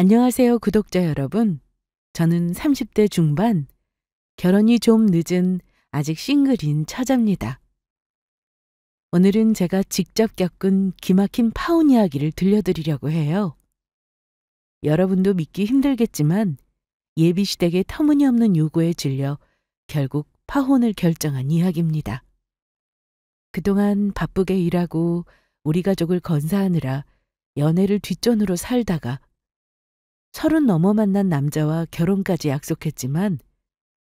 안녕하세요, 구독자 여러분. 저는 30대 중반, 결혼이 좀 늦은 아직 싱글인 처자입니다. 오늘은 제가 직접 겪은 기막힌 파혼 이야기를 들려드리려고 해요. 여러분도 믿기 힘들겠지만 예비시댁의 터무니없는 요구에 질려 결국 파혼을 결정한 이야기입니다. 그동안 바쁘게 일하고 우리 가족을 건사하느라 연애를 뒷전으로 살다가 30 넘어 만난 남자와 결혼까지 약속했지만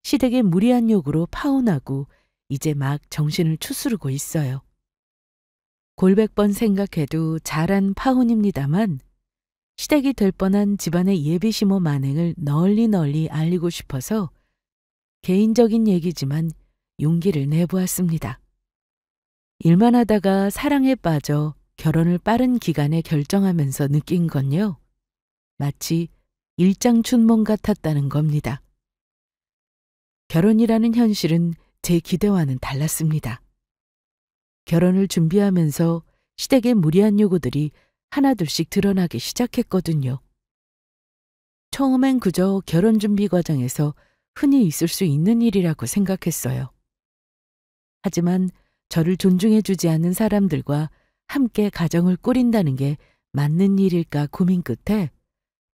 시댁의 무리한 요구로 파혼하고 이제 막 정신을 추스르고 있어요. 골백 번 생각해도 잘한 파혼입니다만 시댁이 될 뻔한 집안의 예비시모 만행을 널리 알리고 싶어서 개인적인 얘기지만 용기를 내보았습니다. 일만 하다가 사랑에 빠져 결혼을 빠른 기간에 결정하면서 느낀 건요. 마치 일장춘몽 같았다는 겁니다. 결혼이라는 현실은 제 기대와는 달랐습니다. 결혼을 준비하면서 시댁의 무리한 요구들이 하나둘씩 드러나기 시작했거든요. 처음엔 그저 결혼 준비 과정에서 흔히 있을 수 있는 일이라고 생각했어요. 하지만 저를 존중해주지 않는 사람들과 함께 가정을 꾸린다는 게 맞는 일일까 고민 끝에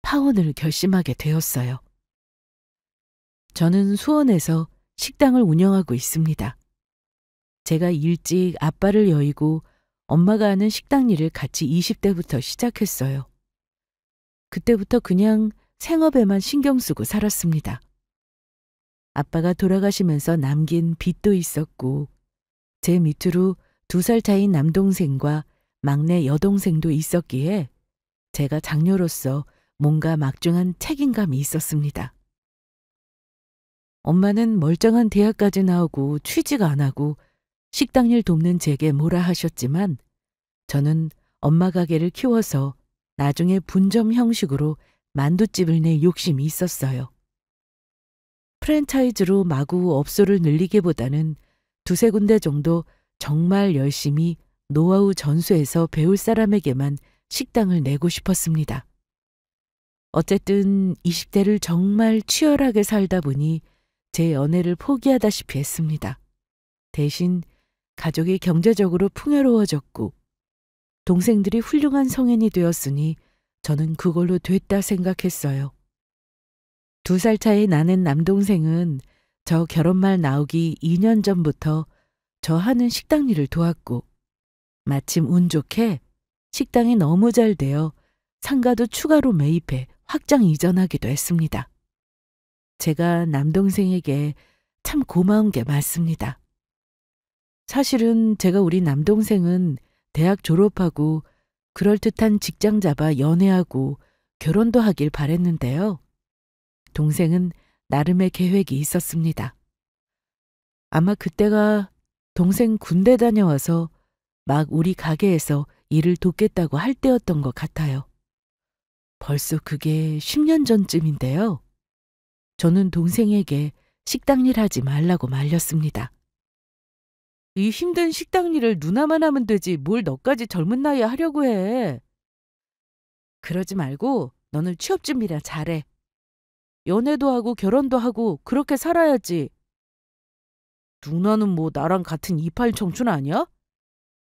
파혼을 결심하게 되었어요. 저는 수원에서 식당을 운영하고 있습니다. 제가 일찍 아빠를 여의고 엄마가 하는 식당 일을 같이 20대부터 시작했어요. 그때부터 그냥 생업에만 신경 쓰고 살았습니다. 아빠가 돌아가시면서 남긴 빚도 있었고 제 밑으로 2살 차인 남동생과 막내 여동생도 있었기에 제가 장녀로서 뭔가 막중한 책임감이 있었습니다. 엄마는 멀쩡한 대학까지 나오고 취직 안 하고 식당 일 돕는 제게 뭐라 하셨지만 저는 엄마 가게를 키워서 나중에 분점 형식으로 만두집을 낼 욕심이 있었어요. 프랜차이즈로 마구 업소를 늘리기보다는 2-3 군데 정도 정말 열심히 노하우 전수해서 배울 사람에게만 식당을 내고 싶었습니다. 어쨌든 20대를 정말 치열하게 살다 보니 제 연애를 포기하다시피 했습니다. 대신 가족이 경제적으로 풍요로워졌고 동생들이 훌륭한 성인이 되었으니 저는 그걸로 됐다 생각했어요. 2살 차이 나는 남동생은 저 결혼 말 나오기 2년 전부터 저 하는 식당 일을 도왔고 마침 운 좋게 식당이 너무 잘 되어 상가도 추가로 매입해 확장 이전하기도 했습니다. 제가 남동생에게 참 고마운 게 많습니다. 사실은 제가 우리 남동생은 대학 졸업하고 그럴듯한 직장 잡아 연애하고 결혼도 하길 바랬는데요. 동생은 나름의 계획이 있었습니다. 아마 그때가 동생 군대 다녀와서 막 우리 가게에서 일을 돕겠다고 할 때였던 것 같아요. 벌써 그게 10년 전쯤인데요. 저는 동생에게 식당 일 하지 말라고 말렸습니다. 이 힘든 식당 일을 누나만 하면 되지 뭘 너까지 젊은 나이에 하려고 해. 그러지 말고 너는 취업 준비나 잘해. 연애도 하고 결혼도 하고 그렇게 살아야지. 누나는 뭐 나랑 같은 28 청춘 아니야?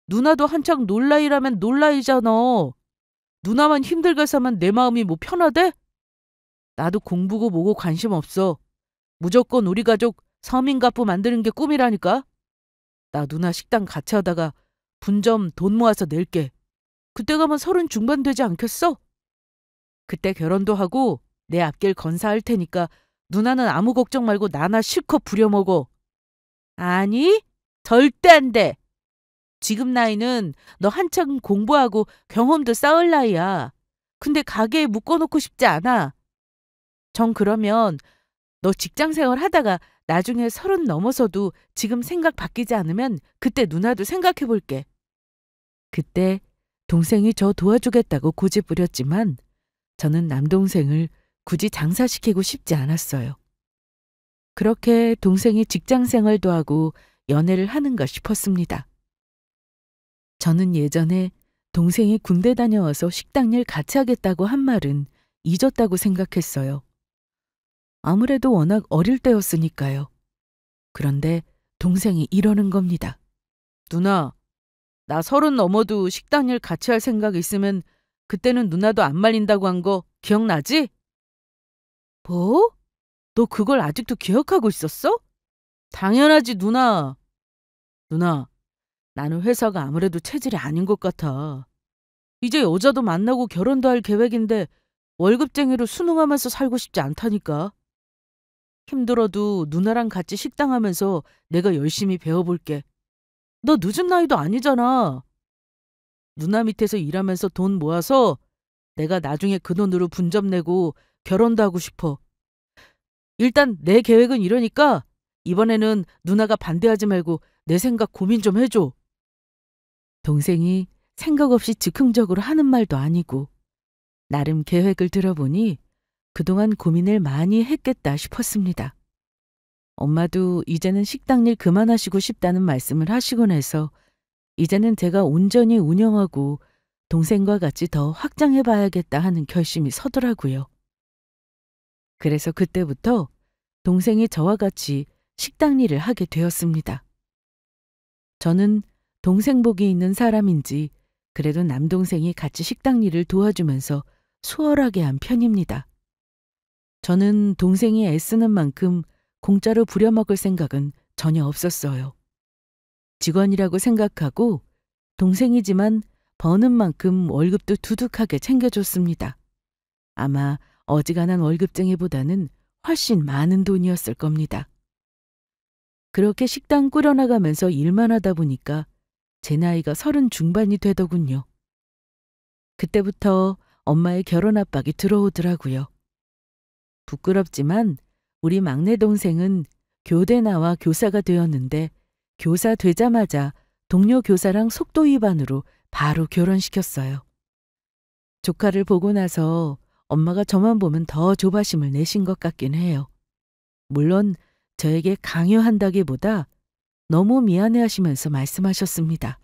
누나도 한창 놀 나이라면 놀 나이잖아. 누나만 힘들게 살면 내 마음이 뭐 편하대? 나도 공부고 뭐고 관심 없어. 무조건 우리 가족 서민가부 만드는 게 꿈이라니까. 나 누나 식당 같이 하다가 분점 돈 모아서 낼게. 그때 가면 30 중반 되지 않겠어? 그때 결혼도 하고 내 앞길 건사할 테니까 누나는 아무 걱정 말고 나나 실컷 부려먹어. 아니, 절대 안 돼. 지금 나이는 너 한창 공부하고 경험도 쌓을 나이야. 근데 가게에 묶어놓고 싶지 않아. 정 그러면 너 직장 생활 하다가 나중에 30 넘어서도 지금 생각 바뀌지 않으면 그때 누나도 생각해 볼게. 그때 동생이 저 도와주겠다고 고집 부렸지만 저는 남동생을 굳이 장사시키고 싶지 않았어요. 그렇게 동생이 직장 생활도 하고 연애를 하는가 싶었습니다. 저는 예전에 동생이 군대 다녀와서 식당 일 같이 하겠다고 한 말은 잊었다고 생각했어요. 아무래도 워낙 어릴 때였으니까요. 그런데 동생이 이러는 겁니다. 누나, 나 30 넘어도 식당 일 같이 할 생각 있으면 그때는 누나도 안 말린다고 한 거 기억나지? 뭐? 너 그걸 아직도 기억하고 있었어? 당연하지, 누나. 누나, 나는 회사가 아무래도 체질이 아닌 것 같아. 이제 여자도 만나고 결혼도 할 계획인데 월급쟁이로 순응하면서 살고 싶지 않다니까. 힘들어도 누나랑 같이 식당 하면서 내가 열심히 배워볼게. 너 늦은 나이도 아니잖아. 누나 밑에서 일하면서 돈 모아서 내가 나중에 그 돈으로 분점 내고 결혼도 하고 싶어. 일단 내 계획은 이러니까 이번에는 누나가 반대하지 말고 내 생각 고민 좀 해줘. 동생이 생각 없이 즉흥적으로 하는 말도 아니고 나름 계획을 들어보니 그동안 고민을 많이 했겠다 싶었습니다. 엄마도 이제는 식당 일 그만하시고 싶다는 말씀을 하시곤 해서 이제는 제가 온전히 운영하고 동생과 같이 더 확장해 봐야겠다 하는 결심이 서더라고요. 그래서 그때부터 동생이 저와 같이 식당 일을 하게 되었습니다. 저는 동생 복이 있는 사람인지 그래도 남동생이 같이 식당 일을 도와주면서 수월하게 한 편입니다. 저는 동생이 애쓰는 만큼 공짜로 부려먹을 생각은 전혀 없었어요. 직원이라고 생각하고 동생이지만 버는 만큼 월급도 두둑하게 챙겨줬습니다. 아마 어지간한 월급쟁이보다는 훨씬 많은 돈이었을 겁니다. 그렇게 식당 꾸려나가면서 일만 하다 보니까 제 나이가 30 중반이 되더군요. 그때부터 엄마의 결혼 압박이 들어오더라고요. 부끄럽지만 우리 막내 동생은 교대 나와 교사가 되었는데 교사 되자마자 동료 교사랑 속도 위반으로 바로 결혼시켰어요. 조카를 보고 나서 엄마가 저만 보면 더 조바심을 내신 것 같긴 해요. 물론 저에게 강요한다기보다 너무 미안해하시면서 말씀하셨습니다.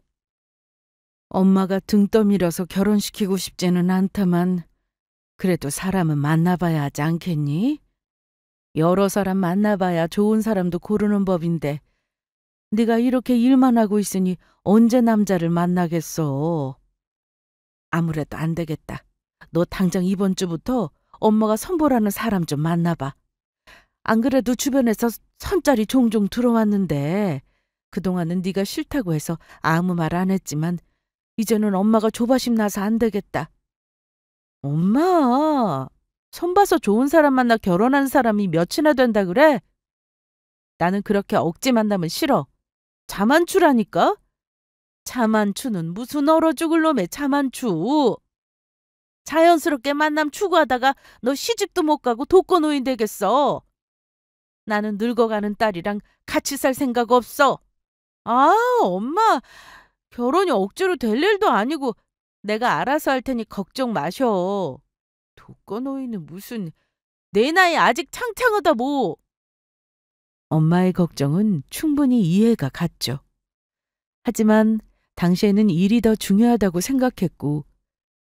엄마가 등 떠밀어서 결혼시키고 싶지는 않다만 그래도 사람은 만나봐야 하지 않겠니? 여러 사람 만나봐야 좋은 사람도 고르는 법인데 네가 이렇게 일만 하고 있으니 언제 남자를 만나겠어. 아무래도 안 되겠다. 너 당장 이번 주부터 엄마가 선보라는 사람 좀 만나봐. 안 그래도 주변에서 선짤이 종종 들어왔는데 그동안은 네가 싫다고 해서 아무 말 안 했지만 이제는 엄마가 조바심 나서 안 되겠다. 엄마, 선 봐서 좋은 사람 만나 결혼한 사람이 몇이나 된다 그래? 나는 그렇게 억지 만나면 싫어. 자만추라니까? 자만추는 무슨 얼어 죽을 놈의 자만추. 자연스럽게 만남 추구하다가 너 시집도 못 가고 독거노인 되겠어. 나는 늙어가는 딸이랑 같이 살 생각 없어. 아, 엄마, 결혼이 억지로 될 일도 아니고 내가 알아서 할 테니 걱정 마셔. 독거노인은 무슨, 내 나이 아직 창창하다 뭐. 엄마의 걱정은 충분히 이해가 갔죠. 하지만 당시에는 일이 더 중요하다고 생각했고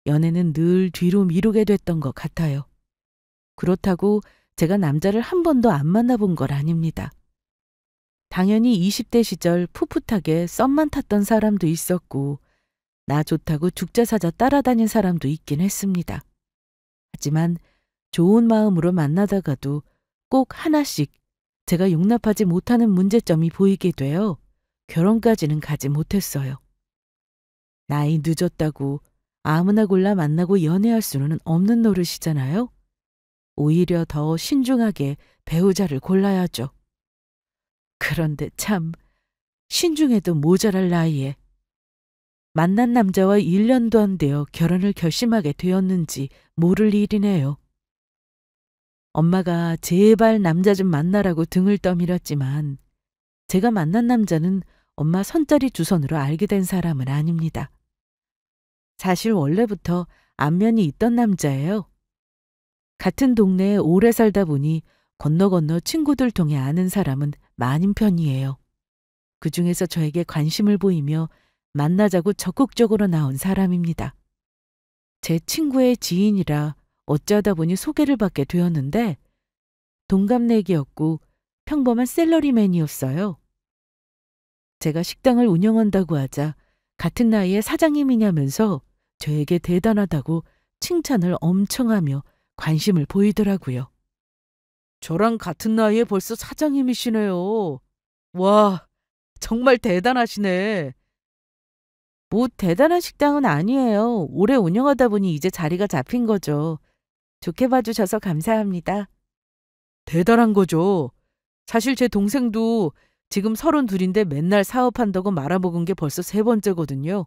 연애는 늘 뒤로 미루게 됐던 것 같아요. 그렇다고 제가 남자를 한 번도 안 만나본 건 아닙니다. 당연히 20대 시절 풋풋하게 썸만 탔던 사람도 있었고 나 좋다고 죽자사자 따라다닌 사람도 있긴 했습니다. 하지만 좋은 마음으로 만나다가도 꼭 하나씩 제가 용납하지 못하는 문제점이 보이게 되어 결혼까지는 가지 못했어요. 나이 늦었다고 아무나 골라 만나고 연애할 수는 없는 노릇이잖아요. 오히려 더 신중하게 배우자를 골라야죠. 그런데 참 신중해도 모자랄 나이에 만난 남자와 1년도 안 되어 결혼을 결심하게 되었는지 모를 일이네요. 엄마가 제발 남자 좀 만나라고 등을 떠밀었지만 제가 만난 남자는 엄마 선자리 주선으로 알게 된 사람은 아닙니다. 사실 원래부터 안면이 있던 남자예요. 같은 동네에 오래 살다 보니 건너 친구들 통해 아는 사람은 많은 편이에요. 그중에서 저에게 관심을 보이며 만나자고 적극적으로 나온 사람입니다. 제 친구의 지인이라 어쩌다 보니 소개를 받게 되었는데 동갑내기였고 평범한 샐러리맨이었어요. 제가 식당을 운영한다고 하자 같은 나이에 사장님이냐면서 저에게 대단하다고 칭찬을 엄청 하며 관심을 보이더라고요. 저랑 같은 나이에 벌써 사장님이시네요. 와, 정말 대단하시네. 뭐 대단한 식당은 아니에요. 오래 운영하다 보니 이제 자리가 잡힌 거죠. 좋게 봐주셔서 감사합니다. 대단한 거죠. 사실 제 동생도 지금 32인데 맨날 사업한다고 말아먹은 게 벌써 3번째거든요.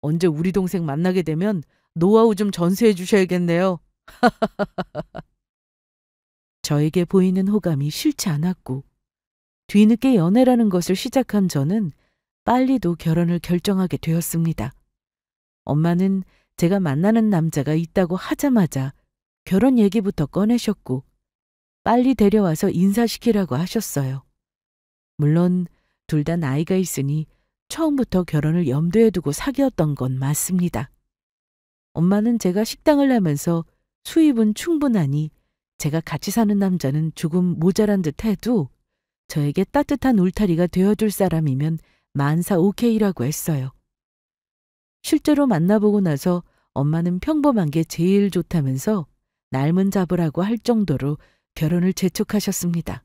언제 우리 동생 만나게 되면 노하우 좀 전수해 주셔야겠네요. 저에게 보이는 호감이 싫지 않았고 뒤늦게 연애라는 것을 시작한 저는 빨리도 결혼을 결정하게 되었습니다. 엄마는 제가 만나는 남자가 있다고 하자마자 결혼 얘기부터 꺼내셨고 빨리 데려와서 인사시키라고 하셨어요. 물론 둘 다 나이가 있으니 처음부터 결혼을 염두에 두고 사귀었던 건 맞습니다. 엄마는 제가 식당을 하면서 수입은 충분하니 제가 같이 사는 남자는 조금 모자란 듯 해도 저에게 따뜻한 울타리가 되어줄 사람이면 만사 오케이라고 했어요. 실제로 만나보고 나서 엄마는 평범한 게 제일 좋다면서 날문 잡으라고 할 정도로 결혼을 재촉하셨습니다.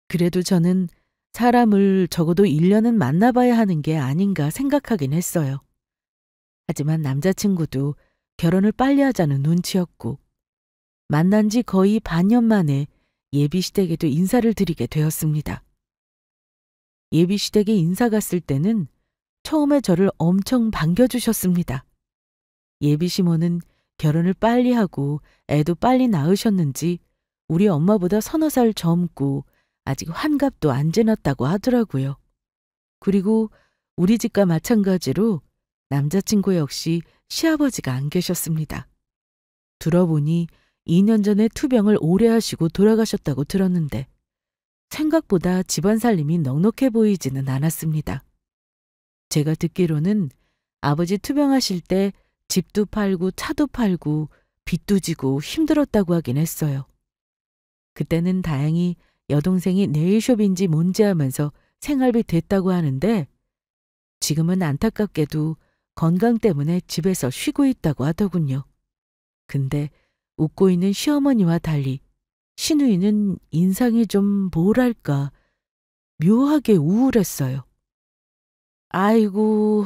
그래도 저는 사람을 적어도 1년은 만나봐야 하는 게 아닌가 생각하긴 했어요. 하지만 남자친구도 결혼을 빨리 하자는 눈치였고 만난 지 거의 반년 만에 예비시댁에도 인사를 드리게 되었습니다. 예비시댁에 인사 갔을 때는 처음에 저를 엄청 반겨주셨습니다. 예비시모는 결혼을 빨리 하고 애도 빨리 낳으셨는지 우리 엄마보다 3-4살 젊고 아직 환갑도 안 지났다고 하더라고요. 그리고 우리 집과 마찬가지로 남자친구 역시 시아버지가 안 계셨습니다. 들어보니 2년 전에 투병을 오래 하시고 돌아가셨다고 들었는데 생각보다 집안 살림이 넉넉해 보이지는 않았습니다. 제가 듣기로는 아버지 투병하실 때 집도 팔고 차도 팔고 빚도 지고 힘들었다고 하긴 했어요. 그때는 다행히 여동생이 네일숍인지 뭔지 하면서 생활비 됐다고 하는데 지금은 안타깝게도 건강 때문에 집에서 쉬고 있다고 하더군요. 근데 웃고 있는 시어머니와 달리 시누이는 인상이 좀 뭐랄까 묘하게 우울했어요. 아이고,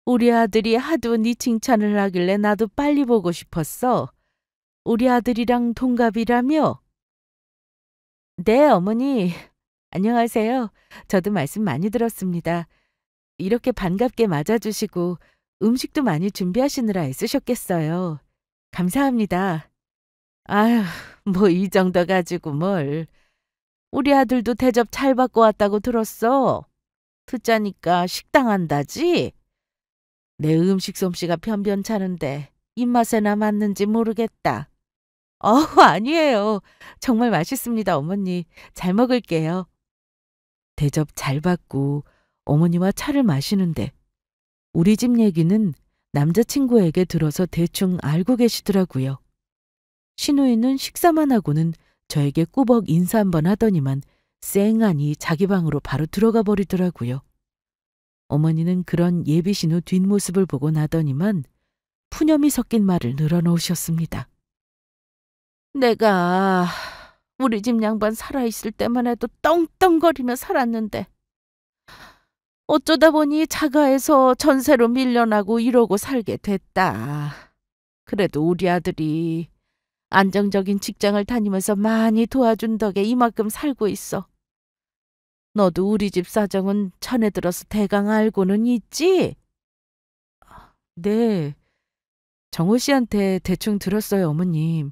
우리 아들이 하도 네 칭찬을 하길래 나도 빨리 보고 싶었어. 우리 아들이랑 동갑이라며? 네, 어머니. 안녕하세요. 저도 말씀 많이 들었습니다. 이렇게 반갑게 맞아주시고 음식도 많이 준비하시느라 애쓰셨겠어요. 감사합니다. 아휴, 뭐 이 정도 가지고 뭘. 우리 아들도 대접 잘 받고 왔다고 들었어. 듣자니까 식당 한다지? 내 음식 솜씨가 변변찮은데 입맛에나 맞는지 모르겠다. 아니에요. 정말 맛있습니다, 어머니. 잘 먹을게요. 대접 잘 받고 어머니와 차를 마시는데 우리 집 얘기는 남자친구에게 들어서 대충 알고 계시더라고요. 시누이는 식사만 하고는 저에게 꾸벅 인사 한번 하더니만 쌩하니 자기 방으로 바로 들어가 버리더라고요. 어머니는 그런 예비 신우 뒷모습을 보고 나더니만 푸념이 섞인 말을 늘어놓으셨습니다. 내가 우리 집 양반 살아있을 때만 해도 떵떵거리며 살았는데 어쩌다 보니 자가에서 전세로 밀려나고 이러고 살게 됐다. 그래도 우리 아들이 안정적인 직장을 다니면서 많이 도와준 덕에 이만큼 살고 있어. 너도 우리 집 사정은 전에 들어서 대강 알고는 있지? 네, 정호 씨한테 대충 들었어요, 어머님.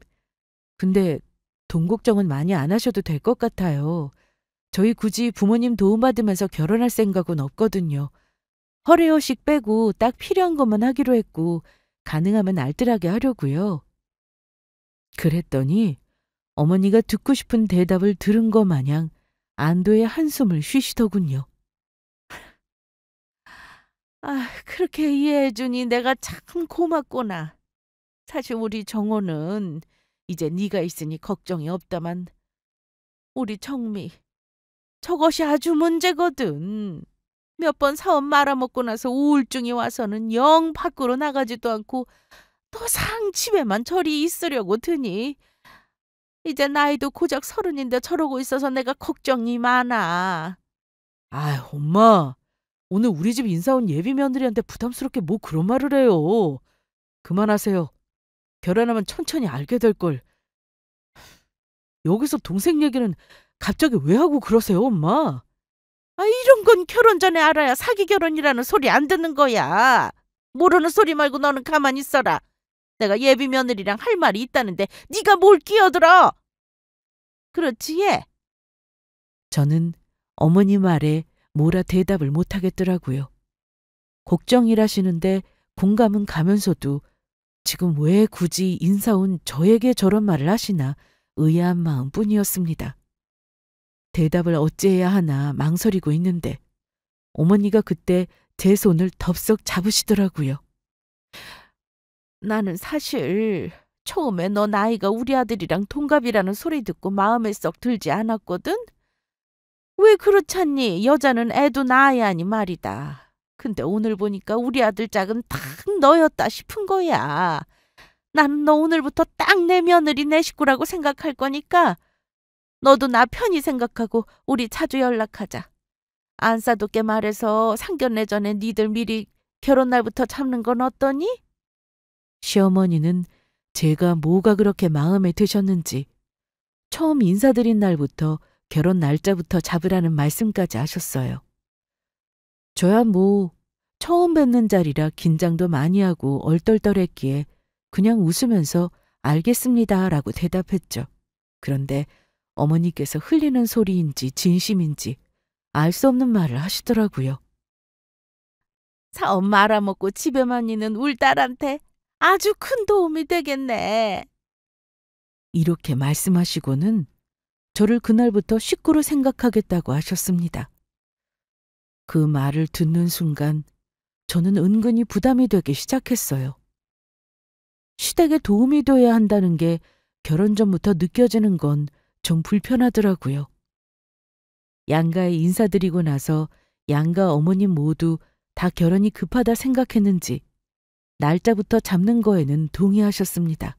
근데 돈 걱정은 많이 안 하셔도 될 것 같아요. 저희 굳이 부모님 도움받으면서 결혼할 생각은 없거든요. 허례허식 빼고 딱 필요한 것만 하기로 했고 가능하면 알뜰하게 하려고요. 그랬더니 어머니가 듣고 싶은 대답을 들은 것 마냥 안도의 한숨을 쉬시더군요. 그렇게 이해해주니 내가 참 고맙구나. 사실 우리 정호는 이제 네가 있으니 걱정이 없다만 우리 정미 저것이 아주 문제거든. 몇 번 사업 말아먹고 나서 우울증이 와서는 영 밖으로 나가지도 않고 더 집에만 저리 있으려고 드니 이제 나이도 고작 30인데 저러고 있어서 내가 걱정이 많아. 아, 엄마. 오늘 우리 집 인사 온 예비 며느리한테 부담스럽게 뭐 그런 말을 해요. 그만하세요. 결혼하면 천천히 알게 될걸. 여기서 동생 얘기는 갑자기 왜 하고 그러세요, 엄마? 아, 이런 건 결혼 전에 알아야 사기 결혼이라는 소리 안 듣는 거야. 모르는 소리 말고 너는 가만히 있어라. 내가 예비 며느리랑 할 말이 있다는데 네가 뭘 끼어들어? 그렇지, 예? 저는 어머니 말에 뭐라 대답을 못하겠더라고요. 걱정이라시는데 공감은 가면서도 지금 왜 굳이 인사 온 저에게 저런 말을 하시나 의아한 마음뿐이었습니다. 대답을 어찌해야 하나 망설이고 있는데 어머니가 그때 제 손을 덥석 잡으시더라고요. 나는 사실 처음에 너 나이가 우리 아들이랑 동갑이라는 소리 듣고 마음에 썩 들지 않았거든? 왜 그렇잖니? 여자는 애도 낳아야 하니 말이다. 근데 오늘 보니까 우리 아들 짝은 딱 너였다 싶은 거야. 난 너 오늘부터 딱 내 며느리 내 식구라고 생각할 거니까 너도 나 편히 생각하고 우리 자주 연락하자. 안싸돋게 말해서 상견례 전에 니들 미리 결혼 날부터 잡는 건 어떠니? 시어머니는 제가 뭐가 그렇게 마음에 드셨는지 처음 인사드린 날부터 결혼 날짜부터 잡으라는 말씀까지 하셨어요. 저야 뭐 처음 뵙는 자리라 긴장도 많이 하고 얼떨떨했기에 그냥 웃으면서 알겠습니다라고 대답했죠. 그런데 어머니께서 흘리는 소리인지 진심인지 알 수 없는 말을 하시더라고요. 사업 말아먹고 집에만 있는 울 딸한테 아주 큰 도움이 되겠네. 이렇게 말씀하시고는 저를 그날부터 식구로 생각하겠다고 하셨습니다. 그 말을 듣는 순간 저는 은근히 부담이 되기 시작했어요. 시댁에 도움이 돼야 한다는 게 결혼 전부터 느껴지는 건 좀 불편하더라고요. 양가에 인사드리고 나서 양가 어머님 모두 다 결혼이 급하다 생각했는지 날짜부터 잡는 거에는 동의하셨습니다.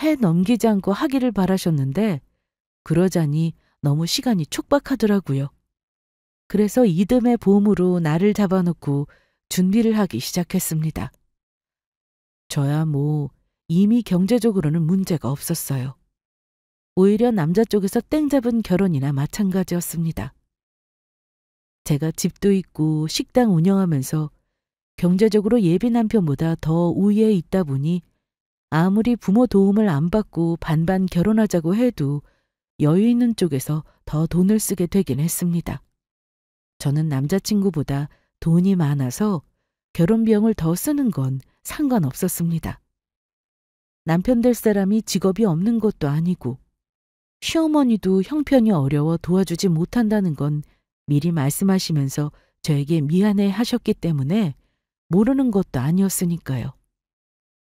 해 넘기지 않고 하기를 바라셨는데 그러자니 너무 시간이 촉박하더라고요. 그래서 이듬해 봄으로 날을 잡아놓고 준비를 하기 시작했습니다. 저야 뭐 이미 경제적으로는 문제가 없었어요. 오히려 남자 쪽에서 땡 잡은 결혼이나 마찬가지였습니다. 제가 집도 있고 식당 운영하면서 경제적으로 예비 남편보다 더 우위에 있다 보니 아무리 부모 도움을 안 받고 반반 결혼하자고 해도 여유 있는 쪽에서 더 돈을 쓰게 되긴 했습니다. 저는 남자친구보다 돈이 많아서 결혼 비용을 더 쓰는 건 상관없었습니다. 남편 될 사람이 직업이 없는 것도 아니고 시어머니도 형편이 어려워 도와주지 못한다는 건 미리 말씀하시면서 저에게 미안해 하셨기 때문에 모르는 것도 아니었으니까요.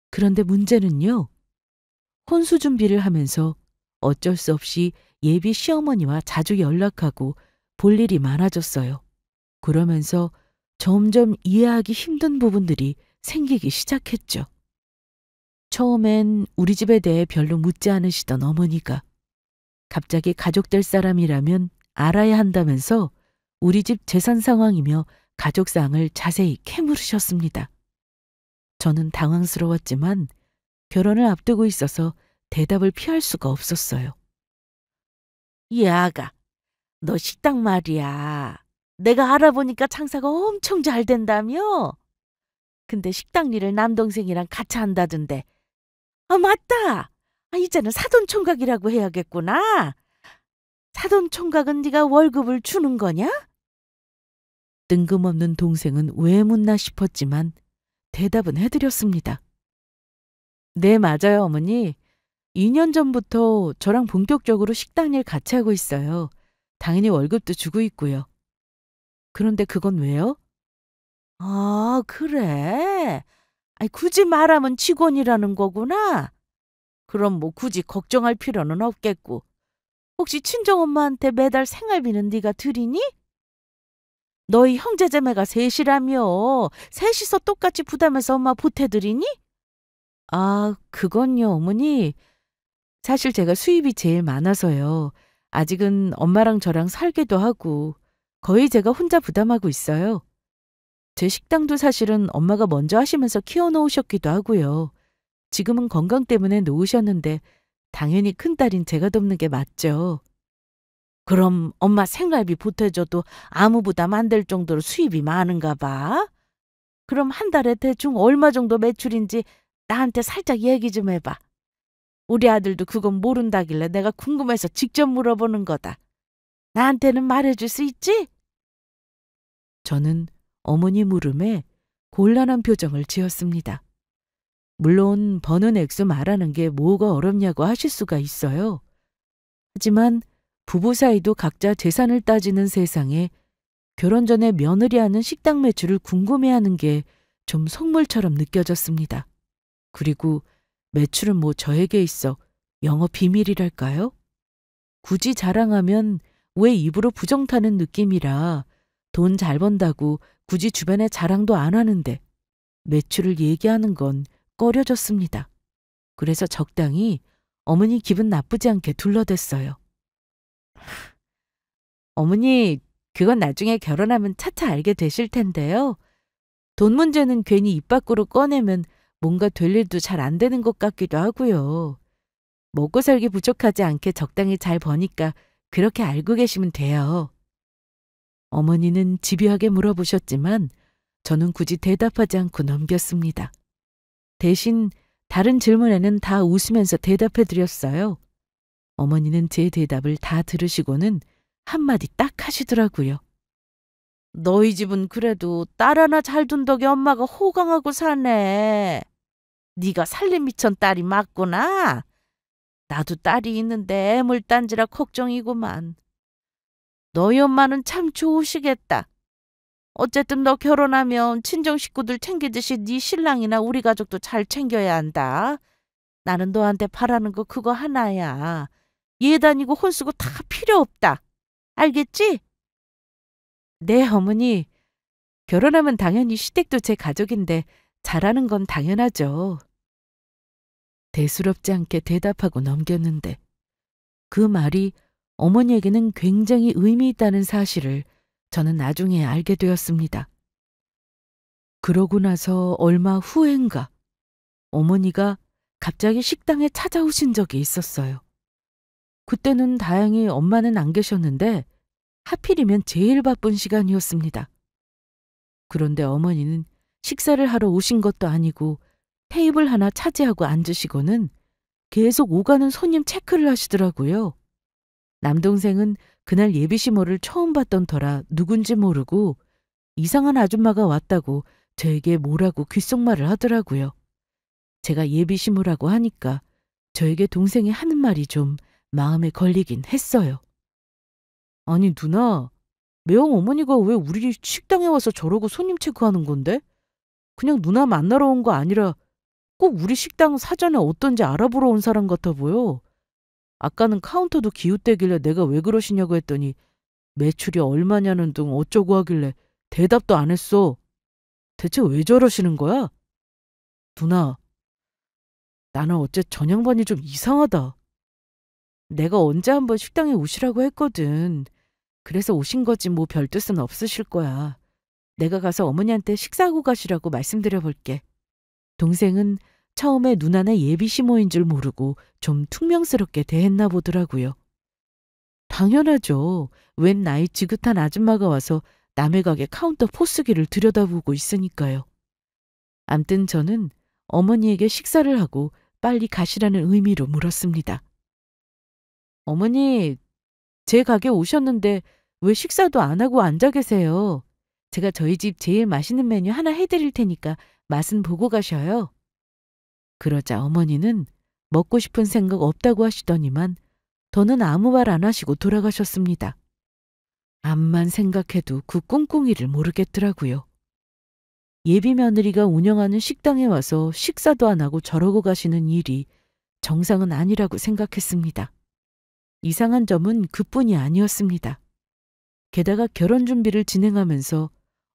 그런데 문제는요. 혼수 준비를 하면서 어쩔 수 없이 예비 시어머니와 자주 연락하고 볼 일이 많아졌어요. 그러면서 점점 이해하기 힘든 부분들이 생기기 시작했죠. 처음엔 우리 집에 대해 별로 묻지 않으시던 어머니가 갑자기 가족 될 사람이라면 알아야 한다면서 우리 집 재산 상황이며 가족사항을 자세히 캐물으셨습니다. 저는 당황스러웠지만 결혼을 앞두고 있어서 대답을 피할 수가 없었어요. 이 아가, 너 식당 말이야. 내가 알아보니까 장사가 엄청 잘 된다며? 근데 식당 일을 남동생이랑 같이 한다던데. 아, 맞다. 이제는 사돈총각이라고 해야겠구나. 사돈총각은 네가 월급을 주는 거냐? 뜬금없는 동생은 왜 묻나 싶었지만 대답은 해드렸습니다. 네, 맞아요, 어머니. 2년 전부터 저랑 본격적으로 식당 일 같이 하고 있어요. 당연히 월급도 주고 있고요. 그런데 그건 왜요? 아, 그래? 아이, 굳이 말하면 직원이라는 거구나. 그럼 뭐 굳이 걱정할 필요는 없겠고. 혹시 친정엄마한테 매달 생활비는 네가 드리니? 너희 형제자매가 셋이라며. 셋이서 똑같이 부담해서 엄마 보태드리니? 아, 그건요, 어머니. 사실 제가 수입이 제일 많아서요. 아직은 엄마랑 저랑 살기도 하고 거의 제가 혼자 부담하고 있어요. 제 식당도 사실은 엄마가 먼저 하시면서 키워놓으셨기도 하고요. 지금은 건강 때문에 놓으셨는데 당연히 큰딸인 제가 돕는 게 맞죠. 그럼 엄마 생활비 보태줘도 아무 부담 안 될 정도로 수입이 많은가 봐? 그럼 한 달에 대충 얼마 정도 매출인지 나한테 살짝 얘기 좀 해봐. 우리 아들도 그건 모른다길래 내가 궁금해서 직접 물어보는 거다. 나한테는 말해줄 수 있지? 저는 어머니 물음에 곤란한 표정을 지었습니다. 물론 버는 액수 말하는 게 뭐가 어렵냐고 하실 수가 있어요. 하지만 부부 사이도 각자 재산을 따지는 세상에 결혼 전에 며느리 하는 식당 매출을 궁금해하는 게 좀 속물처럼 느껴졌습니다. 그리고 매출은 뭐 저에게 있어 영업 비밀이랄까요? 굳이 자랑하면 왜 입으로 부정 타는 느낌이라 돈 잘 번다고 굳이 주변에 자랑도 안 하는데 매출을 얘기하는 건 꺼려졌습니다. 그래서 적당히 어머니 기분 나쁘지 않게 둘러댔어요. 어머니, 그건 나중에 결혼하면 차차 알게 되실 텐데요. 돈 문제는 괜히 입 밖으로 꺼내면 뭔가 될 일도 잘 안 되는 것 같기도 하고요. 먹고 살기 부족하지 않게 적당히 잘 버니까 그렇게 알고 계시면 돼요. 어머니는 집요하게 물어보셨지만 저는 굳이 대답하지 않고 넘겼습니다. 대신 다른 질문에는 다 웃으면서 대답해 드렸어요. 어머니는 제 대답을 다 들으시고는 한마디 딱 하시더라고요. 너희 집은 그래도 딸 하나 잘 둔 덕에 엄마가 호강하고 사네. 네가 살림미천 딸이 맞구나. 나도 딸이 있는데 애물단지라 걱정이구만. 너희 엄마는 참 좋으시겠다. 어쨌든 너 결혼하면 친정 식구들 챙기듯이 네 신랑이나 우리 가족도 잘 챙겨야 한다. 나는 너한테 바라는 거 그거 하나야. 예단이고 혼쓰고 다 필요 없다. 알겠지? 네, 어머니. 결혼하면 당연히 시댁도 제 가족인데 잘하는 건 당연하죠. 대수롭지 않게 대답하고 넘겼는데 그 말이 어머니에게는 굉장히 의미 있다는 사실을 저는 나중에 알게 되었습니다. 그러고 나서 얼마 후엔가 어머니가 갑자기 식당에 찾아오신 적이 있었어요. 그때는 다행히 엄마는 안 계셨는데 하필이면 제일 바쁜 시간이었습니다. 그런데 어머니는 식사를 하러 오신 것도 아니고 테이블 하나 차지하고 앉으시고는 계속 오가는 손님 체크를 하시더라고요. 남동생은 그날 예비시모를 처음 봤던 터라 누군지 모르고 이상한 아줌마가 왔다고 저에게 뭐라고 귓속말을 하더라고요. 제가 예비시모라고 하니까 저에게 동생이 하는 말이 좀 마음에 걸리긴 했어요. 아니 누나, 매형 어머니가 왜 우리 식당에 와서 저러고 손님 체크하는 건데? 그냥 누나 만나러 온 거 아니라 꼭 우리 식당 사전에 어떤지 알아보러 온 사람 같아 보여. 아까는 카운터도 기웃대길래 내가 왜 그러시냐고 했더니 매출이 얼마냐는 등 어쩌고 하길래 대답도 안 했어. 대체 왜 저러시는 거야? 누나, 나는 어째 전양반이 좀 이상하다. 내가 언제 한번 식당에 오시라고 했거든. 그래서 오신 거지 뭐 별 뜻은 없으실 거야. 내가 가서 어머니한테 식사하고 가시라고 말씀드려 볼게. 동생은 처음에 누나네 예비 시모인 줄 모르고 좀 퉁명스럽게 대했나 보더라고요. 당연하죠. 웬 나이 지긋한 아줌마가 와서 남의 가게 카운터 포스기를 들여다보고 있으니까요. 암튼 저는 어머니에게 식사를 하고 빨리 가시라는 의미로 물었습니다. 어머니, 제 가게 오셨는데 왜 식사도 안 하고 앉아 계세요? 제가 저희 집 제일 맛있는 메뉴 하나 해드릴 테니까 맛은 보고 가셔요. 그러자 어머니는 먹고 싶은 생각 없다고 하시더니만 더는 아무 말 안 하시고 돌아가셨습니다. 암만 생각해도 그 꿍꿍이를 모르겠더라고요. 예비 며느리가 운영하는 식당에 와서 식사도 안 하고 저러고 가시는 일이 정상은 아니라고 생각했습니다. 이상한 점은 그뿐이 아니었습니다. 게다가 결혼 준비를 진행하면서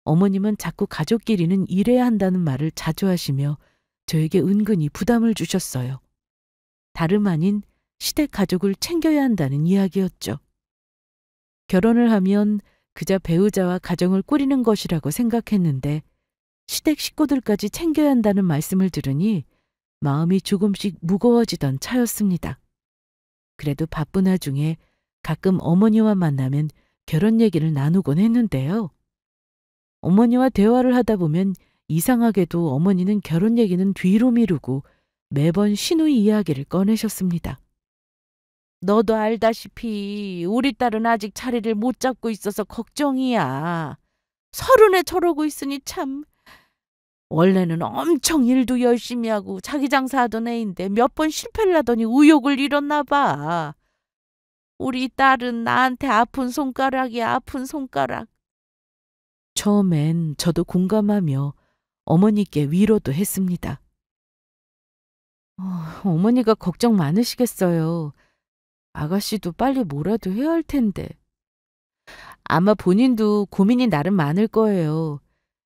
어머님은 자꾸 가족끼리는 일해야 한다는 말을 자주 하시며 저에게 은근히 부담을 주셨어요. 다름 아닌 시댁 가족을 챙겨야 한다는 이야기였죠. 결혼을 하면 그저 배우자와 가정을 꾸리는 것이라고 생각했는데 시댁 식구들까지 챙겨야 한다는 말씀을 들으니 마음이 조금씩 무거워지던 차였습니다. 그래도 바쁜 와중에 가끔 어머니와 만나면 결혼 얘기를 나누곤 했는데요. 어머니와 대화를 하다 보면 이상하게도 어머니는 결혼 얘기는 뒤로 미루고 매번 시누이 이야기를 꺼내셨습니다. 너도 알다시피 우리 딸은 아직 자리를 못 잡고 있어서 걱정이야. 서른에 저러고 있으니 참. 원래는 엄청 일도 열심히 하고 자기 장사하던 애인데 몇 번 실패를 하더니 의욕을 잃었나 봐. 우리 딸은 나한테 아픈 손가락이야, 아픈 손가락. 처음엔 저도 공감하며 어머니께 위로도 했습니다. 어머니가 걱정 많으시겠어요. 아가씨도 빨리 뭐라도 해야 할 텐데. 아마 본인도 고민이 나름 많을 거예요.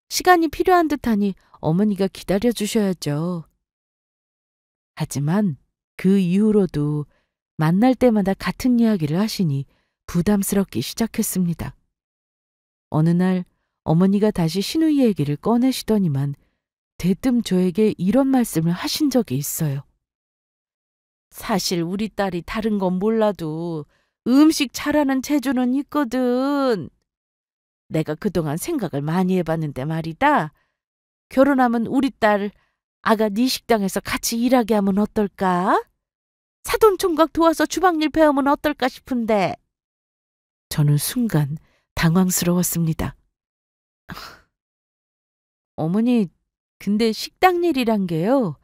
시간이 필요한 듯하니 어머니가 기다려주셔야죠. 하지만 그 이후로도 만날 때마다 같은 이야기를 하시니 부담스럽기 시작했습니다. 어느 날 어머니가 다시 시누이 얘기를 꺼내시더니만 대뜸 저에게 이런 말씀을 하신 적이 있어요. 사실 우리 딸이 다른 건 몰라도 음식 잘하는 재주는 있거든. 내가 그동안 생각을 많이 해봤는데 말이다. 결혼하면 우리 딸 아가 네 식당에서 같이 일하게 하면 어떨까? 사돈총각 도와서 주방일 배우면 어떨까 싶은데. 저는 순간 당황스러웠습니다. 어머니, 근데 식당 일이란 게요.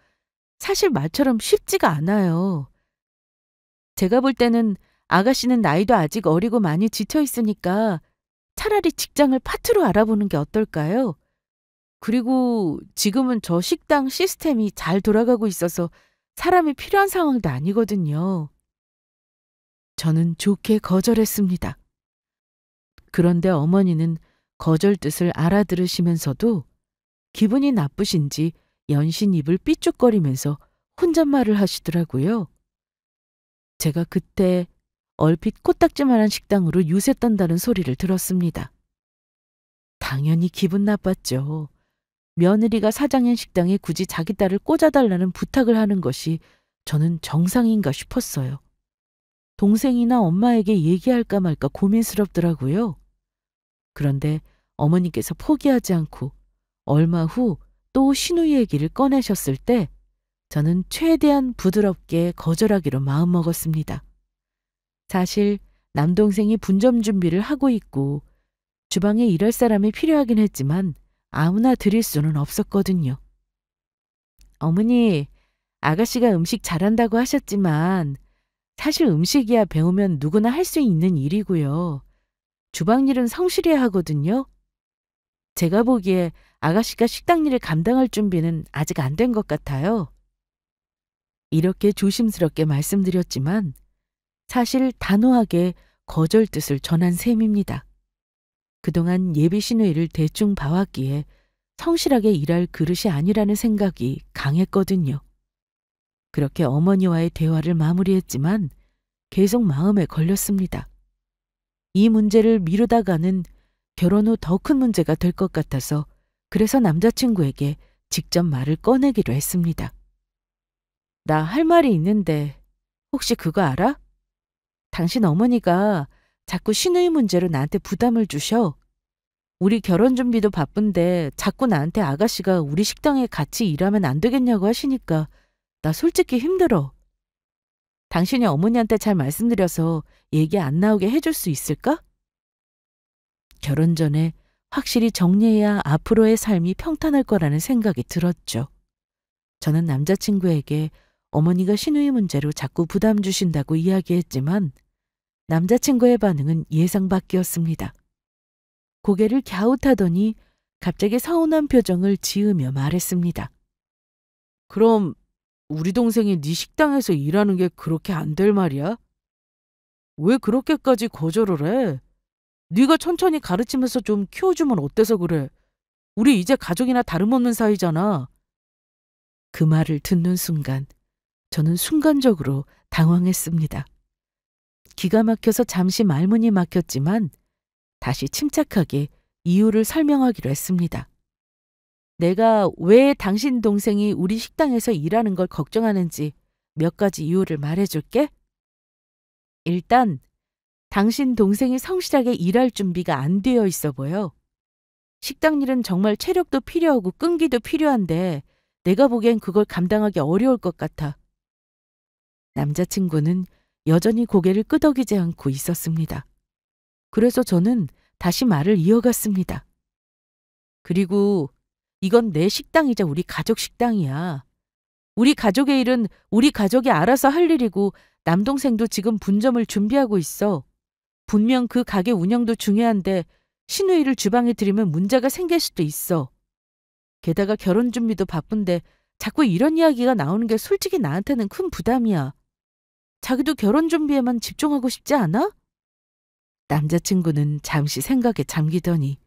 사실 말처럼 쉽지가 않아요. 제가 볼 때는 아가씨는 나이도 아직 어리고 많이 지쳐 있으니까 차라리 직장을 파트로 알아보는 게 어떨까요? 그리고 지금은 저 식당 시스템이 잘 돌아가고 있어서 사람이 필요한 상황도 아니거든요. 저는 좋게 거절했습니다. 그런데 어머니는 거절 뜻을 알아들으시면서도 기분이 나쁘신지 연신 입을 삐죽거리면서 혼잣말을 하시더라고요. 제가 그때 얼핏 코딱지만한 식당으로 유세 떤다는 소리를 들었습니다. 당연히 기분 나빴죠. 며느리가 사장인 식당에 굳이 자기 딸을 꽂아달라는 부탁을 하는 것이 저는 정상인가 싶었어요. 동생이나 엄마에게 얘기할까 말까 고민스럽더라고요. 그런데 어머니께서 포기하지 않고 얼마 후 또 시누이 얘기를 꺼내셨을 때 저는 최대한 부드럽게 거절하기로 마음먹었습니다. 사실 남동생이 분점 준비를 하고 있고 주방에 일할 사람이 필요하긴 했지만 아무나 드릴 수는 없었거든요. 어머니, 아가씨가 음식 잘한다고 하셨지만 사실 음식이야 배우면 누구나 할 수 있는 일이고요. 주방 일은 성실해야 하거든요. 제가 보기에 아가씨가 식당 일을 감당할 준비는 아직 안 된 것 같아요. 이렇게 조심스럽게 말씀드렸지만 사실 단호하게 거절 뜻을 전한 셈입니다. 그동안 예비 시누이를 대충 봐왔기에 성실하게 일할 그릇이 아니라는 생각이 강했거든요. 그렇게 어머니와의 대화를 마무리했지만 계속 마음에 걸렸습니다. 이 문제를 미루다가는 결혼 후 더 큰 문제가 될 것 같아서 그래서 남자친구에게 직접 말을 꺼내기로 했습니다. 나 할 말이 있는데 혹시 그거 알아? 당신 어머니가 자꾸 시누이 문제로 나한테 부담을 주셔. 우리 결혼 준비도 바쁜데 자꾸 나한테 아가씨가 우리 식당에 같이 일하면 안 되겠냐고 하시니까 나 솔직히 힘들어. 당신이 어머니한테 잘 말씀드려서 얘기 안 나오게 해줄 수 있을까? 결혼 전에 확실히 정리해야 앞으로의 삶이 평탄할 거라는 생각이 들었죠. 저는 남자친구에게 어머니가 시누이 문제로 자꾸 부담 주신다고 이야기했지만 남자친구의 반응은 예상 밖이었습니다. 고개를 갸웃하더니 갑자기 서운한 표정을 지으며 말했습니다. 그럼 우리 동생이 네 식당에서 일하는 게 그렇게 안 될 말이야? 왜 그렇게까지 거절을 해? 네가 천천히 가르치면서 좀 키워주면 어때서 그래? 우리 이제 가족이나 다름없는 사이잖아. 그 말을 듣는 순간 저는 순간적으로 당황했습니다. 기가 막혀서 잠시 말문이 막혔지만 다시 침착하게 이유를 설명하기로 했습니다. 내가 왜 당신 동생이 우리 식당에서 일하는 걸 걱정하는지 몇 가지 이유를 말해줄게. 일단 당신 동생이 성실하게 일할 준비가 안 되어 있어 보여. 식당 일은 정말 체력도 필요하고 끈기도 필요한데 내가 보기엔 그걸 감당하기 어려울 것 같아. 남자친구는 여전히 고개를 끄덕이지 않고 있었습니다. 그래서 저는 다시 말을 이어갔습니다. 그리고 이건 내 식당이자 우리 가족 식당이야. 우리 가족의 일은 우리 가족이 알아서 할 일이고 남동생도 지금 분점을 준비하고 있어. 분명 그 가게 운영도 중요한데 시누이를 주방에 들이면 문제가 생길 수도 있어. 게다가 결혼 준비도 바쁜데 자꾸 이런 이야기가 나오는 게 솔직히 나한테는 큰 부담이야. 자기도 결혼 준비에만 집중하고 싶지 않아? 남자친구는 잠시 생각에 잠기더니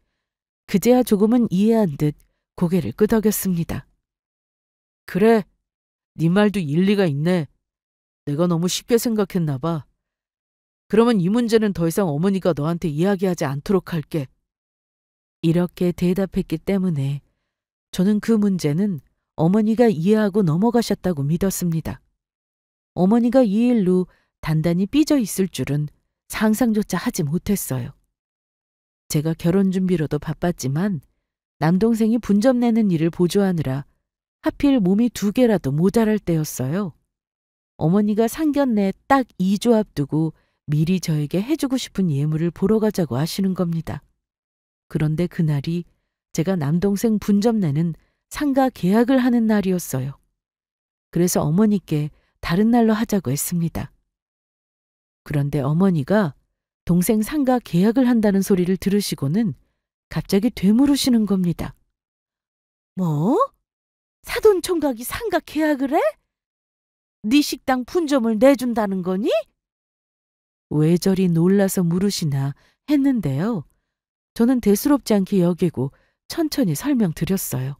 그제야 조금은 이해한 듯 고개를 끄덕였습니다. 그래, 네 말도 일리가 있네. 내가 너무 쉽게 생각했나 봐. 그러면 이 문제는 더 이상 어머니가 너한테 이야기하지 않도록 할게. 이렇게 대답했기 때문에 저는 그 문제는 어머니가 이해하고 넘어가셨다고 믿었습니다. 어머니가 이 일로 단단히 삐져 있을 줄은 상상조차 하지 못했어요. 제가 결혼 준비로도 바빴지만 남동생이 분점 내는 일을 보조하느라 하필 몸이 2개라도 모자랄 때였어요. 어머니가 상견례 딱 2주 앞두고 미리 저에게 해주고 싶은 예물을 보러 가자고 하시는 겁니다. 그런데 그날이 제가 남동생 분점 내는 상가 계약을 하는 날이었어요. 그래서 어머니께 다른 날로 하자고 했습니다. 그런데 어머니가 동생 상가 계약을 한다는 소리를 들으시고는 갑자기 되물으시는 겁니다. 뭐? 사돈 총각이 상가 계약을 해? 네 식당 분점을 내준다는 거니? 왜 저리 놀라서 물으시나 했는데요. 저는 대수롭지 않게 여기고 천천히 설명드렸어요.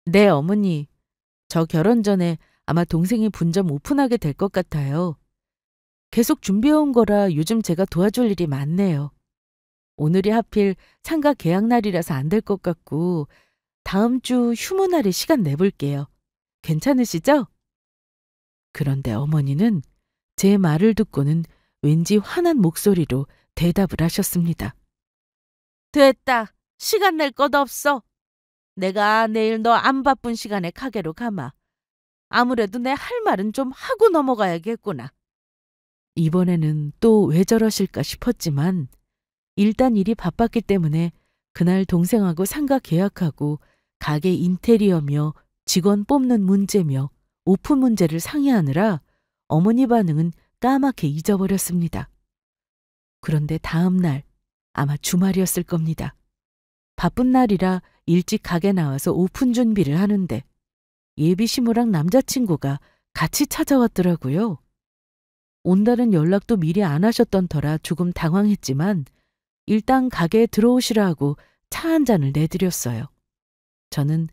네, 어머니. 저 결혼 전에 아마 동생이 분점 오픈하게 될 것 같아요. 계속 준비해온 거라 요즘 제가 도와줄 일이 많네요. 오늘이 하필 상가 계약 날이라서 안 될 것 같고 다음 주 휴무 날에 시간 내볼게요. 괜찮으시죠? 그런데 어머니는 제 말을 듣고는 왠지 화난 목소리로 대답을 하셨습니다. 됐다. 시간 낼 것 없어. 내가 내일 너 안 바쁜 시간에 가게로 가마. 아무래도 내 할 말은 좀 하고 넘어가야겠구나. 이번에는 또 왜 저러실까 싶었지만 일단 일이 바빴기 때문에 그날 동생하고 상가 계약하고 가게 인테리어며 직원 뽑는 문제며 오픈 문제를 상의하느라 어머니 반응은 까맣게 잊어버렸습니다. 그런데 다음 날 아마 주말이었을 겁니다. 바쁜 날이라 일찍 가게 나와서 오픈 준비를 하는데 예비 시무랑 남자친구가 같이 찾아왔더라고요. 온다는 연락도 미리 안 하셨던 터라 조금 당황했지만 일단 가게에 들어오시라 하고 차 한 잔을 내드렸어요. 저는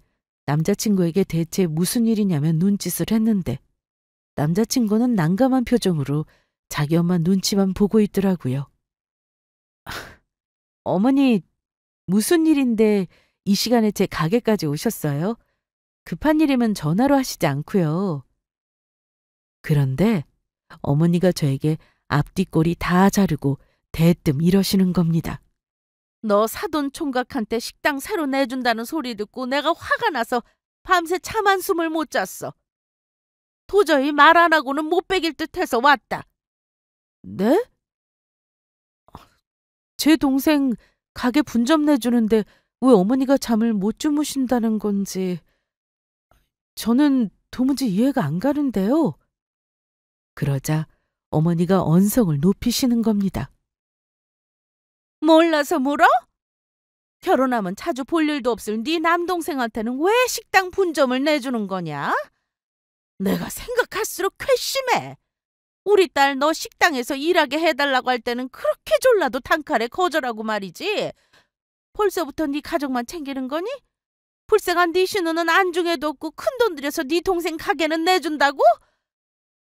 남자친구에게 대체 무슨 일이냐면 눈짓을 했는데 남자친구는 난감한 표정으로 자기 엄마 눈치만 보고 있더라고요. 어머니, 무슨 일인데 이 시간에 제 가게까지 오셨어요? 급한 일이면 전화로 하시지 않고요. 그런데 어머니가 저에게 앞뒤꼬리 다 자르고 대뜸 이러시는 겁니다. 너 사돈 총각한테 식당 새로 내준다는 소리 듣고 내가 화가 나서 밤새 참 한숨을 못 잤어. 도저히 말 안 하고는 못 베길 듯해서 왔다. 네? 제 동생 가게 분점 내주는데 왜 어머니가 잠을 못 주무신다는 건지 저는 도무지 이해가 안 가는데요. 그러자 어머니가 언성을 높이시는 겁니다. 몰라서 물어? 결혼하면 자주 볼 일도 없을 네 남동생한테는 왜 식당 분점을 내주는 거냐? 내가 생각할수록 괘씸해. 우리 딸 너 식당에서 일하게 해달라고 할 때는 그렇게 졸라도 단칼에 거절하고 말이지. 벌써부터 네 가족만 챙기는 거니? 불쌍한 네 신우는 안중에도 없고 큰돈 들여서 네 동생 가게는 내준다고?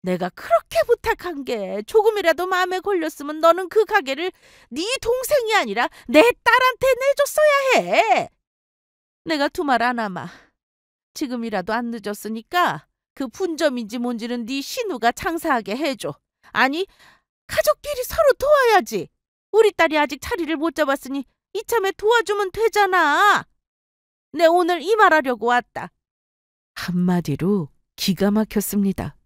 내가 그렇게 부탁한 게 조금이라도 마음에 걸렸으면 너는 그 가게를 네 동생이 아니라 내 딸한테 내줬어야 해. 내가 두말 안 하마. 지금이라도 안 늦었으니까 그 분점인지 뭔지는 네 신우가 장사하게 해줘. 아니, 가족끼리 서로 도와야지. 우리 딸이 아직 자리를 못 잡았으니 이참에 도와주면 되잖아. 내 오늘 이 말하려고 왔다. 한마디로 기가 막혔습니다.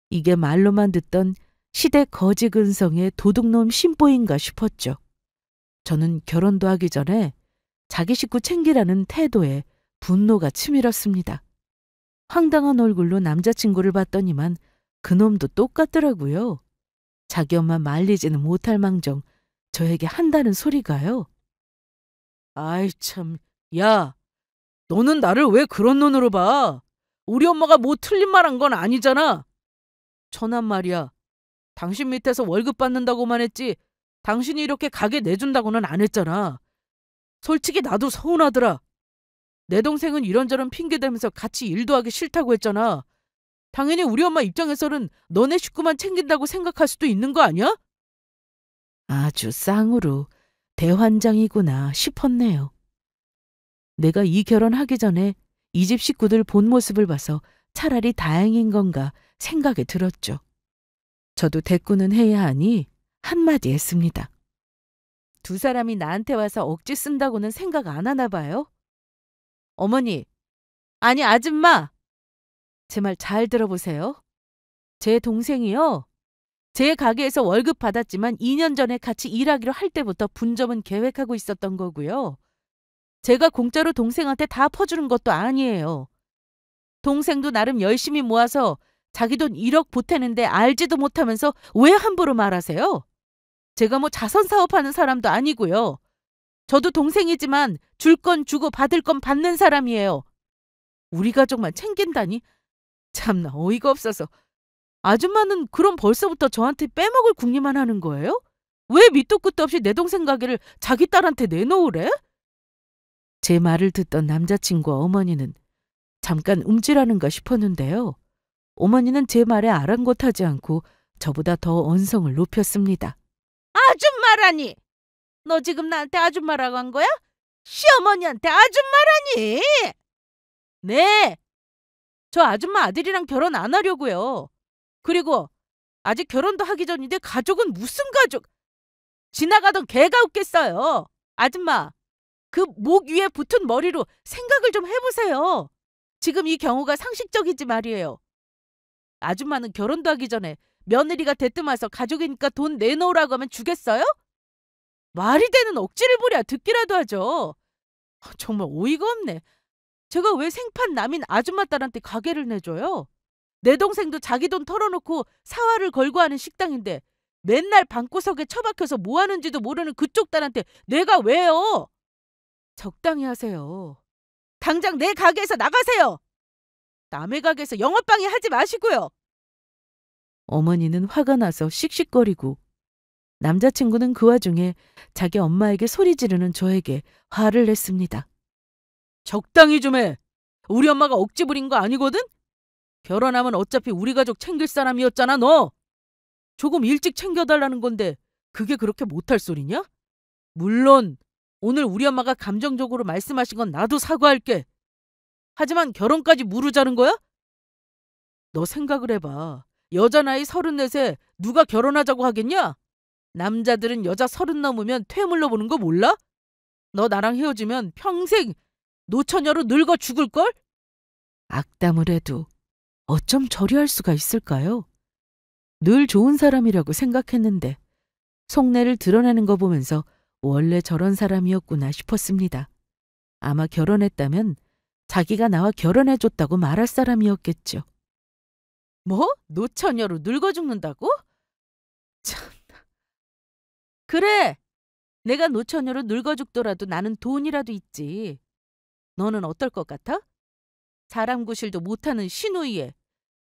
이게 말로만 듣던 시대 거지근성의 도둑놈 심보인가 싶었죠. 저는 결혼도 하기 전에 자기 식구 챙기라는 태도에 분노가 치밀었습니다. 황당한 얼굴로 남자친구를 봤더니만 그놈도 똑같더라고요. 자기 엄마 말리지는 못할 망정 저에게 한다는 소리가요. 아이 참, 야, 너는 나를 왜 그런 눈으로 봐? 우리 엄마가 뭐 틀린 말 한 건 아니잖아. 천한 말이야. 당신 밑에서 월급 받는다고만 했지 당신이 이렇게 가게 내준다고는 안 했잖아. 솔직히 나도 서운하더라. 내 동생은 이런저런 핑계대면서 같이 일도 하기 싫다고 했잖아. 당연히 우리 엄마 입장에서는 너네 식구만 챙긴다고 생각할 수도 있는 거 아니야? 아주 쌍으로 대환장이구나 싶었네요. 내가 이 결혼하기 전에 이 집 식구들 본 모습을 봐서 차라리 다행인 건가 생각이 들었죠. 저도 대꾸는 해야 하니 한마디 했습니다. 두 사람이 나한테 와서 억지 쓴다고는 생각 안 하나 봐요? 어머니, 아니 아줌마, 제 말 잘 들어보세요. 제 동생이요. 제 가게에서 월급 받았지만 2년 전에 같이 일하기로 할 때부터 분점은 계획하고 있었던 거고요. 제가 공짜로 동생한테 다 퍼주는 것도 아니에요. 동생도 나름 열심히 모아서 자기 돈 1억 보태는데 알지도 못하면서 왜 함부로 말하세요? 제가 뭐 자선 사업하는 사람도 아니고요. 저도 동생이지만 줄 건 주고 받을 건 받는 사람이에요. 우리 가족만 챙긴다니? 참나 어이가 없어서. 아줌마는 그럼 벌써부터 저한테 빼먹을 궁리만 하는 거예요? 왜 밑도 끝도 없이 내 동생 가게를 자기 딸한테 내놓으래? 제 말을 듣던 남자친구와 어머니는 잠깐 움찔하는가 싶었는데요. 어머니는 제 말에 아랑곳하지 않고 저보다 더 언성을 높였습니다. 아줌마라니! 너 지금 나한테 아줌마라고 한 거야? 시어머니한테 아줌마라니! 네! 저 아줌마 아들이랑 결혼 안 하려고요. 그리고 아직 결혼도 하기 전인데 가족은 무슨 가족? 지나가던 개가 웃겠어요. 아줌마, 그 목 위에 붙은 머리로 생각을 좀 해보세요. 지금 이 경우가 상식적이지 말이에요. 아줌마는 결혼도 하기 전에 며느리가 대뜸 와서 가족이니까 돈 내놓으라고 하면 주겠어요? 말이 되는 억지를 부려 듣기라도 하죠. 정말 어이가 없네. 제가 왜 생판 남인 아줌마 딸한테 가게를 내줘요? 내 동생도 자기 돈 털어놓고 사활을 걸고 하는 식당인데 맨날 방구석에 처박혀서 뭐 하는지도 모르는 그쪽 딸한테 내가 왜요? 적당히 하세요. 당장 내 가게에서 나가세요. 남의 가게에서 영업방해 하지 마시고요. 어머니는 화가 나서 씩씩거리고 남자친구는 그 와중에 자기 엄마에게 소리 지르는 저에게 화를 냈습니다. 적당히 좀 해. 우리 엄마가 억지 부린 거 아니거든? 결혼하면 어차피 우리 가족 챙길 사람이었잖아, 너. 조금 일찍 챙겨달라는 건데 그게 그렇게 못할 소리냐? 물론 오늘 우리 엄마가 감정적으로 말씀하신 건 나도 사과할게. 하지만 결혼까지 무르자는 거야? 너 생각을 해봐. 여자 나이 34에 누가 결혼하자고 하겠냐? 남자들은 여자 30 넘으면 퇴물로 보는 거 몰라? 너 나랑 헤어지면 평생 노처녀로 늙어 죽을걸? 악담을 해도 어쩜 저리 할 수가 있을까요? 늘 좋은 사람이라고 생각했는데 속내를 드러내는 거 보면서 원래 저런 사람이었구나 싶었습니다. 아마 결혼했다면 자기가 나와 결혼해줬다고 말할 사람이었겠죠. 뭐? 노처녀로 늙어 죽는다고? 참. 그래. 내가 노처녀로 늙어 죽더라도 나는 돈이라도 있지. 너는 어떨 것 같아? 사람 구실도 못하는 시누이에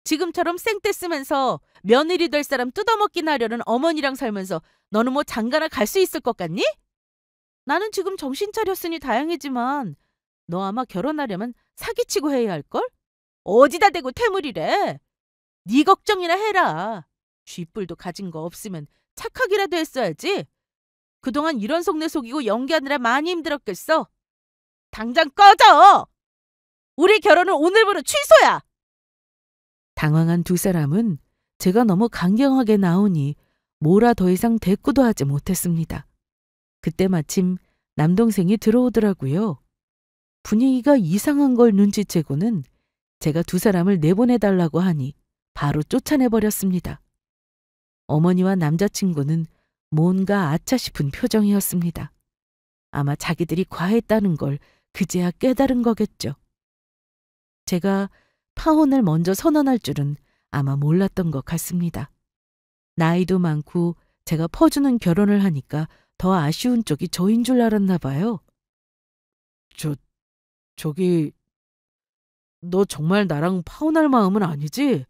지금처럼 생떼 쓰면서 며느리 될 사람 뜯어먹긴 하려는 어머니랑 살면서 너는 뭐 장가나 갈 수 있을 것 같니? 나는 지금 정신 차렸으니 다행이지만 너 아마 결혼하려면 사기치고 해야 할걸? 어디다 대고 태물이래. 네 걱정이나 해라. 쥐뿔도 가진 거 없으면 착하기라도 했어야지. 그동안 이런 속내 속이고 연기하느라 많이 힘들었겠어. 당장 꺼져! 우리 결혼은 오늘부로 취소야! 당황한 두 사람은 제가 너무 강경하게 나오니 뭐라 더 이상 대꾸도 하지 못했습니다. 그때 마침 남동생이 들어오더라고요. 분위기가 이상한 걸 눈치채고는 제가 두 사람을 내보내달라고 하니 바로 쫓아내버렸습니다. 어머니와 남자친구는 뭔가 아차 싶은 표정이었습니다. 아마 자기들이 과했다는 걸 그제야 깨달은 거겠죠. 제가 파혼을 먼저 선언할 줄은 아마 몰랐던 것 같습니다. 나이도 많고 제가 퍼주는 결혼을 하니까 더 아쉬운 쪽이 저인 줄 알았나 봐요. 저기, 너 정말 나랑 파혼할 마음은 아니지?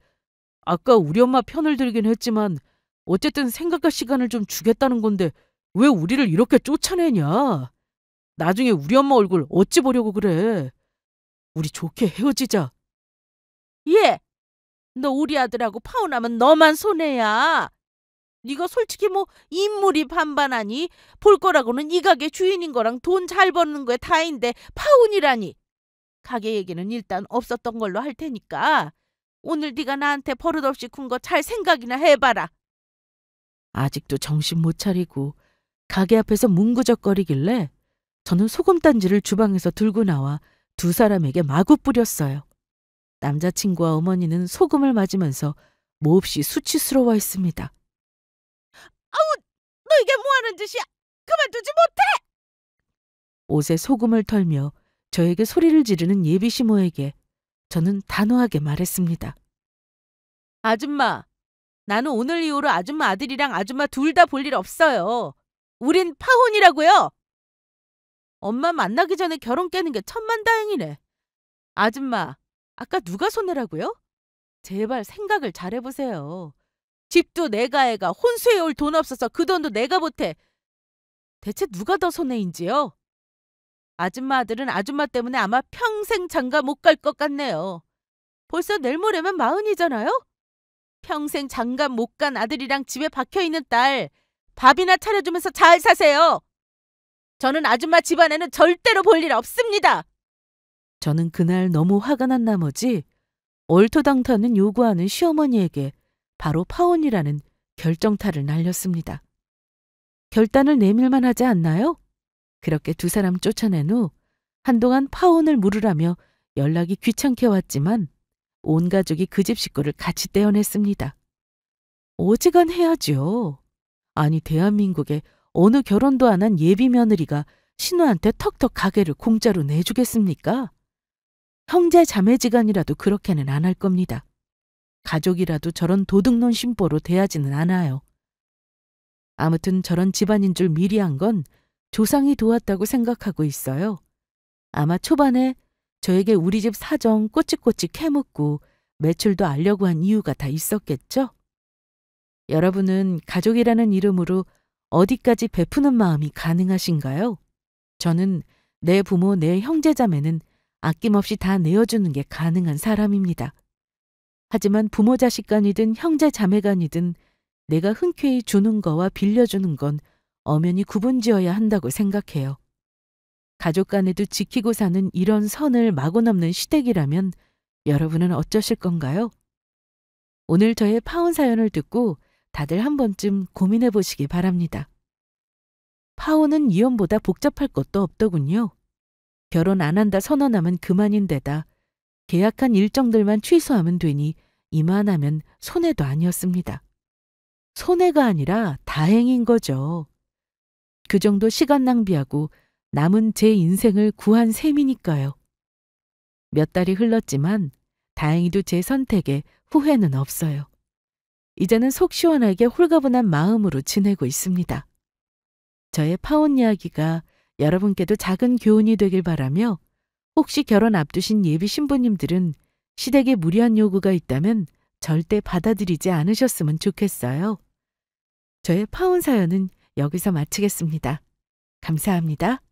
아까 우리 엄마 편을 들긴 했지만 어쨌든 생각할 시간을 좀 주겠다는 건데 왜 우리를 이렇게 쫓아내냐? 나중에 우리 엄마 얼굴 어찌 보려고 그래? 우리 좋게 헤어지자. 예! 너 우리 아들하고 파혼하면 너만 손해야. 네가 솔직히 뭐 인물이 반반하니 볼 거라고는 이 가게 주인인 거랑 돈 잘 버는 거에 다인데 파혼이라니. 가게 얘기는 일단 없었던 걸로 할 테니까 오늘 네가 나한테 버릇없이 군 거 잘 생각이나 해봐라. 아직도 정신 못 차리고 가게 앞에서 뭉구적거리길래 저는 소금단지를 주방에서 들고 나와 두 사람에게 마구 뿌렸어요. 남자친구와 어머니는 소금을 맞으면서 몹시 수치스러워했습니다. 아우! 너 이게 뭐하는 짓이야? 그만두지 못해! 옷에 소금을 털며 저에게 소리를 지르는 예비시모에게 저는 단호하게 말했습니다. 아줌마, 나는 오늘 이후로 아줌마 아들이랑 아줌마 둘 다 볼 일 없어요. 우린 파혼이라고요. 엄마 만나기 전에 결혼 깨는 게 천만다행이네. 아줌마, 아까 누가 손해라고요? 제발 생각을 잘해보세요. 집도 내가 해가 혼수해올 돈 없어서 그 돈도 내가 보태. 대체 누가 더 손해인지요? 아줌마 아들은 아줌마 때문에 아마 평생 장가 못 갈 것 같네요. 벌써 내일 모레면 40이잖아요? 평생 장가 못 간 아들이랑 집에 박혀있는 딸 밥이나 차려주면서 잘 사세요. 저는 아줌마 집안에는 절대로 볼 일 없습니다. 저는 그날 너무 화가 난 나머지 얼토당토하는 요구하는 시어머니에게 바로 파혼이라는 결정타를 날렸습니다. 결단을 내밀만 하지 않나요? 그렇게 두 사람 쫓아낸 후 한동안 파혼을 물으라며 연락이 귀찮게 왔지만 온 가족이 그 집 식구를 같이 떼어냈습니다. 어지간해야죠. 아니 대한민국에 어느 결혼도 안 한 예비 며느리가 신우한테 턱턱 가게를 공짜로 내주겠습니까? 형제 자매지간이라도 그렇게는 안 할 겁니다. 가족이라도 저런 도둑놈 심보로 대하지는 않아요. 아무튼 저런 집안인 줄 미리 한 건 조상이 도왔다고 생각하고 있어요. 아마 초반에 저에게 우리 집 사정 꼬치꼬치 캐묻고 매출도 알려고 한 이유가 다 있었겠죠? 여러분은 가족이라는 이름으로 어디까지 베푸는 마음이 가능하신가요? 저는 내 부모, 내 형제자매는 아낌없이 다 내어주는 게 가능한 사람입니다. 하지만 부모 자식 간이든 형제 자매 간이든 내가 흔쾌히 주는 거와 빌려주는 건 엄연히 구분지어야 한다고 생각해요. 가족 간에도 지키고 사는 이런 선을 마구 넘는 시댁이라면 여러분은 어쩌실 건가요? 오늘 저의 파혼 사연을 듣고 다들 한 번쯤 고민해 보시기 바랍니다. 파혼은 이혼보다 복잡할 것도 없더군요. 결혼 안 한다 선언하면 그만인데다 계약한 일정들만 취소하면 되니 이만하면 손해도 아니었습니다. 손해가 아니라 다행인 거죠. 그 정도 시간 낭비하고 남은 제 인생을 구한 셈이니까요. 몇 달이 흘렀지만 다행히도 제 선택에 후회는 없어요. 이제는 속 시원하게 홀가분한 마음으로 지내고 있습니다. 저의 파혼 이야기가 여러분께도 작은 교훈이 되길 바라며 혹시 결혼 앞두신 예비 신부님들은 시댁에 무리한 요구가 있다면 절대 받아들이지 않으셨으면 좋겠어요. 저의 파혼 사연은 여기서 마치겠습니다. 감사합니다.